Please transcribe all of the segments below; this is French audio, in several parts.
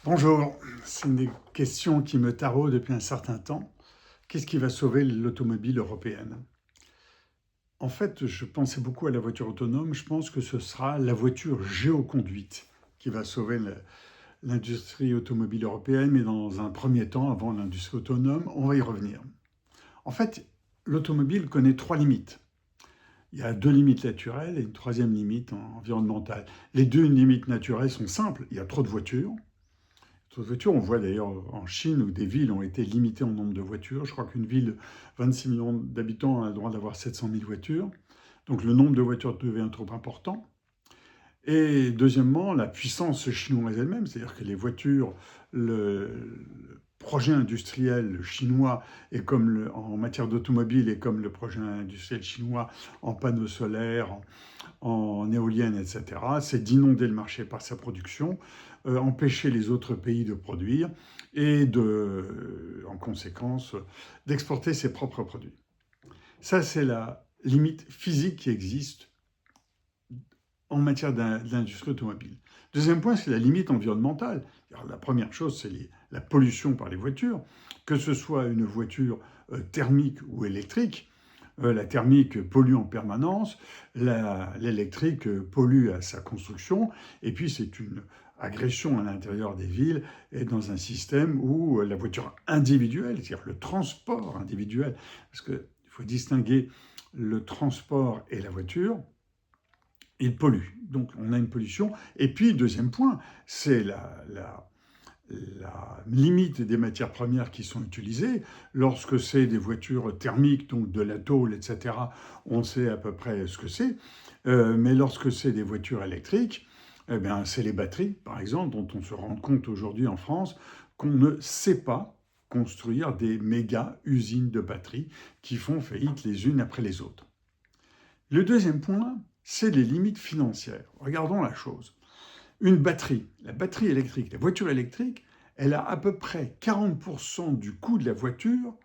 Bonjour, c'est une question qui me taraude depuis un certain temps. Qu'est-ce qui va sauver l'automobile européenne? En fait, je pensais beaucoup à la voiture autonome. Je pense que ce sera la voiture géoconduite qui va sauver l'industrie automobile européenne, mais dans un premier temps, avant l'industrie autonome, on va y revenir. En fait, l'automobile connaît trois limites. Il y a deux limites naturelles et une troisième limite environnementale. Les deux limites naturelles sont simples. Il y a trop de voitures. Trop de voitures, on voit d'ailleurs en Chine où des villes ont été limitées en nombre de voitures. Je crois qu'une ville de 26 millions d'habitants a le droit d'avoir 700 000 voitures. Donc le nombre de voitures devient trop important. Et deuxièmement, la puissance chinoise elle-même, c'est-à-dire que les voitures, le projet industriel chinois est comme en matière d'automobile et comme le projet industriel chinois en panneaux solaires, en éoliennes, etc., c'est d'inonder le marché par sa production, empêcher les autres pays de produire et en conséquence, d'exporter ses propres produits. Ça, c'est la limite physique qui existe en matière d'industrie automobile. Deuxième point, c'est la limite environnementale. Alors, la première chose, c'est la pollution par les voitures, que ce soit une voiture thermique ou électrique. La thermique pollue en permanence, l'électrique pollue à sa construction, et puis c'est une agression à l'intérieur des villes et dans un système où la voiture individuelle, c'est-à-dire le transport individuel, parce qu'il faut distinguer le transport et la voiture, il pollue. Donc on a une pollution. Et puis, deuxième point, c'est la limite des matières premières qui sont utilisées. Lorsque c'est des voitures thermiques, donc de la tôle, etc., on sait à peu près ce que c'est. Mais lorsque c'est des voitures électriques, eh bien, c'est les batteries, par exemple, dont on se rend compte aujourd'hui en France qu'on ne sait pas construire des méga usines de batteries qui font faillite les unes après les autres. Le deuxième point, c'est les limites financières. Regardons la chose. Une batterie, la batterie électrique, la voiture électrique, elle a à peu près 40% du coût de la voiture,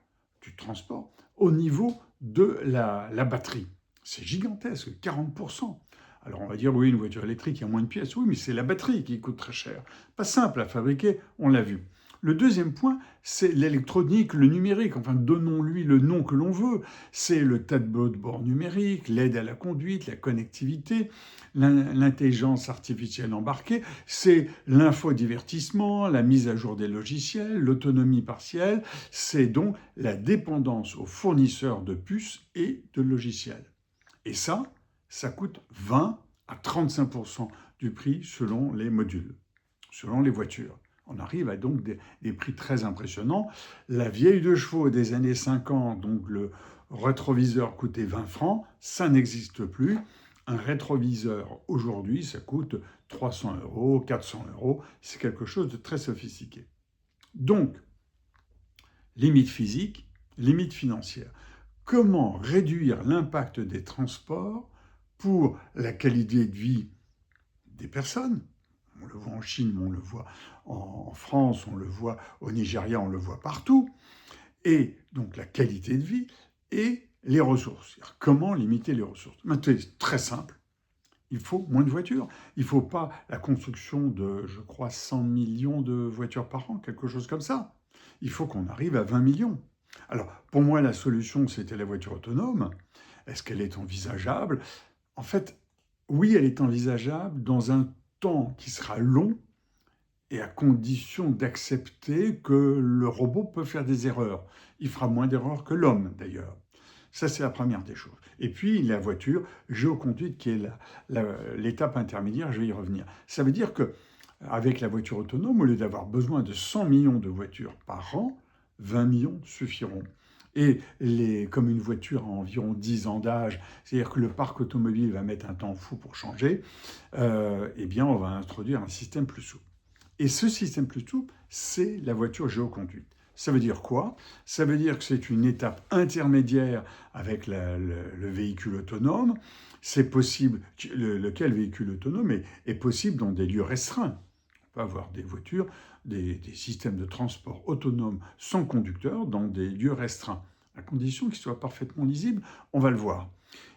du transport, au niveau de la batterie. C'est gigantesque, 40%. Alors on va dire, oui, une voiture électrique, il y a moins de pièces. Oui, mais c'est la batterie qui coûte très cher. Pas simple à fabriquer, on l'a vu. Le deuxième point, c'est l'électronique, le numérique. Enfin, donnons-lui le nom que l'on veut. C'est le tableau de bord numérique, l'aide à la conduite, la connectivité, l'intelligence artificielle embarquée, c'est l'infodivertissement, la mise à jour des logiciels, l'autonomie partielle, c'est donc la dépendance aux fournisseurs de puces et de logiciels. Et ça coûte 20 à 35% du prix selon les modules, selon les voitures. On arrive à donc des prix très impressionnants. La vieille de chevaux des années 50, donc le rétroviseur coûtait 20 francs, ça n'existe plus. Un rétroviseur aujourd'hui, ça coûte 300 euros, 400 euros. C'est quelque chose de très sophistiqué. Donc, limite physique, limite financière. Comment réduire l'impact des transports pour la qualité de vie des personnes? On le voit en Chine, on le voit en France, on le voit au Nigeria, on le voit partout. Et donc la qualité de vie et les ressources. Comment limiter les ressources? Maintenant, c'est très simple. Il faut moins de voitures. Il ne faut pas la construction de, je crois, 100 millions de voitures par an, quelque chose comme ça. Il faut qu'on arrive à 20 millions. Alors, pour moi, la solution, c'était la voiture autonome. Est-ce qu'elle est envisageable? En fait, oui, elle est envisageable dans un temps qui sera long et à condition d'accepter que le robot peut faire des erreurs. Il fera moins d'erreurs que l'homme, d'ailleurs. Ça, c'est la première des choses. Et puis, la voiture géoconduite, qui est l'étape intermédiaire, je vais y revenir. Ça veut dire que avec la voiture autonome, au lieu d'avoir besoin de 100 millions de voitures par an, 20 millions suffiront. Et comme une voiture a environ 10 ans d'âge, c'est-à-dire que le parc automobile va mettre un temps fou pour changer, eh bien, on va introduire un système plus souple. Et ce système plus souple, c'est la voiture géoconduite. Ça veut dire quoi? Ça veut dire que c'est une étape intermédiaire avec le véhicule autonome. C'est possible, lequel véhicule autonome est possible dans des lieux restreints. On peut avoir des voitures, des systèmes de transport autonomes sans conducteur dans des lieux restreints. À condition qu'ils soient parfaitement lisibles, on va le voir.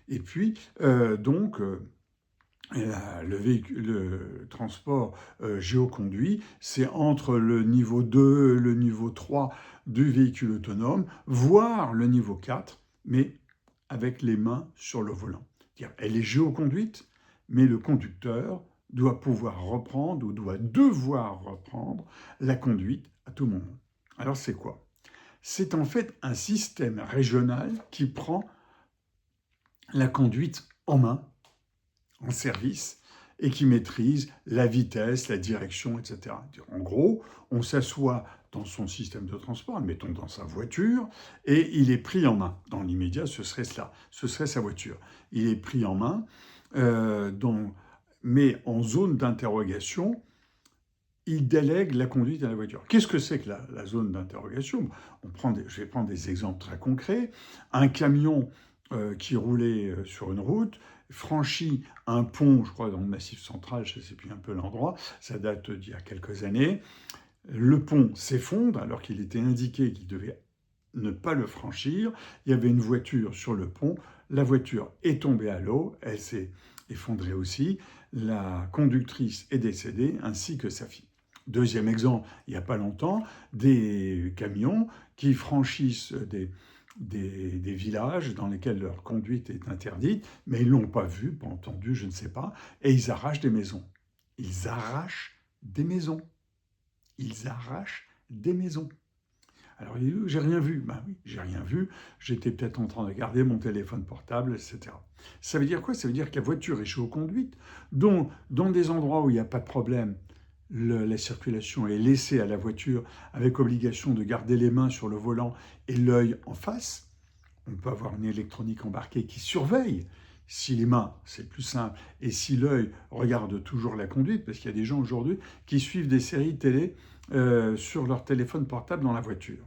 Et puis, Le transport géoconduit, c'est entre le niveau 2 et le niveau 3 du véhicule autonome, voire le niveau 4, mais avec les mains sur le volant. Elle est géoconduite, mais le conducteur doit pouvoir reprendre ou doit devoir reprendre la conduite à tout moment. Alors c'est quoi? C'est en fait un système régional qui prend la conduite en main, en service, et qui maîtrise la vitesse, la direction, etc. En gros, on s'assoit dans son système de transport, mettons dans sa voiture, et il est pris en main. Dans l'immédiat, ce serait cela, ce serait sa voiture. Il est pris en main, mais en zone d'interrogation, il délègue la conduite à la voiture. Qu'est-ce que c'est que la zone d'interrogation? Je vais prendre des exemples très concrets. Un camion qui roulait sur une route franchit un pont, je crois dans le Massif central, je ne sais plus un peu l'endroit, ça date d'il y a quelques années. Le pont s'effondre alors qu'il était indiqué qu'il devait ne pas le franchir. Il y avait une voiture sur le pont, la voiture est tombée à l'eau, elle s'est effondrée aussi, la conductrice est décédée ainsi que sa fille. Deuxième exemple, il n'y a pas longtemps, des camions qui franchissent des villages dans lesquels leur conduite est interdite, mais ils ne l'ont pas vu, pas entendu, je ne sais pas, et ils arrachent des maisons. Ils arrachent des maisons. Ils arrachent des maisons. Alors, il dit, j'ai rien vu. Ben oui, j'ai rien vu. J'étais peut-être en train de regarder mon téléphone portable, etc. Ça veut dire quoi? Ça veut dire que la voiture est géoconduite. Donc, dans des endroits où il n'y a pas de problème, la circulation est laissée à la voiture avec obligation de garder les mains sur le volant et l'œil en face. On peut avoir une électronique embarquée qui surveille si les mains, c'est plus simple, et si l'œil regarde toujours la conduite, parce qu'il y a des gens aujourd'hui qui suivent des séries télé sur leur téléphone portable dans la voiture.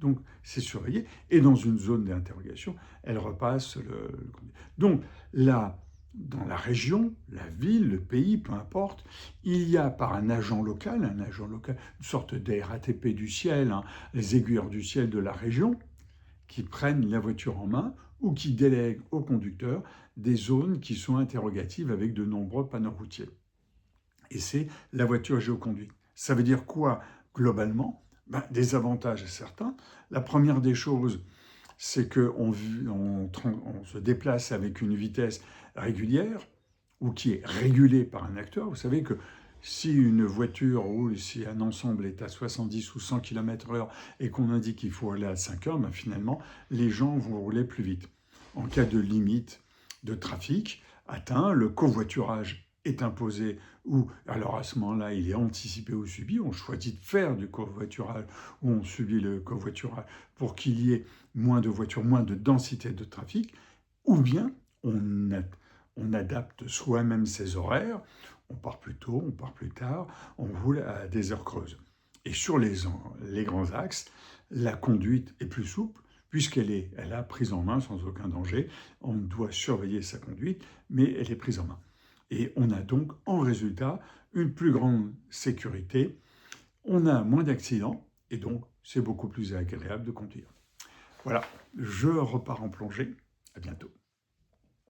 Donc, c'est surveillé. Et dans une zone d'interrogation, elle repasse le conduit. Donc, là, dans la région, la ville, le pays, peu importe, il y a par un agent local, une sorte d'RATP du ciel, hein, les aiguilleurs du ciel de la région, qui prennent la voiture en main ou qui délèguent au conducteur des zones qui sont interrogatives avec de nombreux panneaux routiers. Et c'est la voiture géoconduite. Ça veut dire quoi globalement? Des avantages certains. La première des choses, c'est qu'on se déplace avec une vitesse régulière ou qui est régulée par un acteur. Vous savez que si une voiture ou si un ensemble est à 70 ou 100 km/h et qu'on indique qu'il faut aller à 5 heures, finalement, les gens vont rouler plus vite. En cas de limite de trafic atteint, le covoiturage est imposé ou alors à ce moment-là, il est anticipé ou subi. On choisit de faire du covoiturage ou on subit le covoiturage pour qu'il y ait moins de voitures, moins de densité de trafic, ou bien on adapte soi-même ses horaires, on part plus tôt, on part plus tard, on roule à des heures creuses. Et sur les grands axes, la conduite est plus souple, puisqu'elle a prise en main sans aucun danger. On doit surveiller sa conduite, mais elle est prise en main. Et on a donc en résultat une plus grande sécurité, on a moins d'accidents, et donc c'est beaucoup plus agréable de conduire. Voilà, je repars en plongée. À bientôt.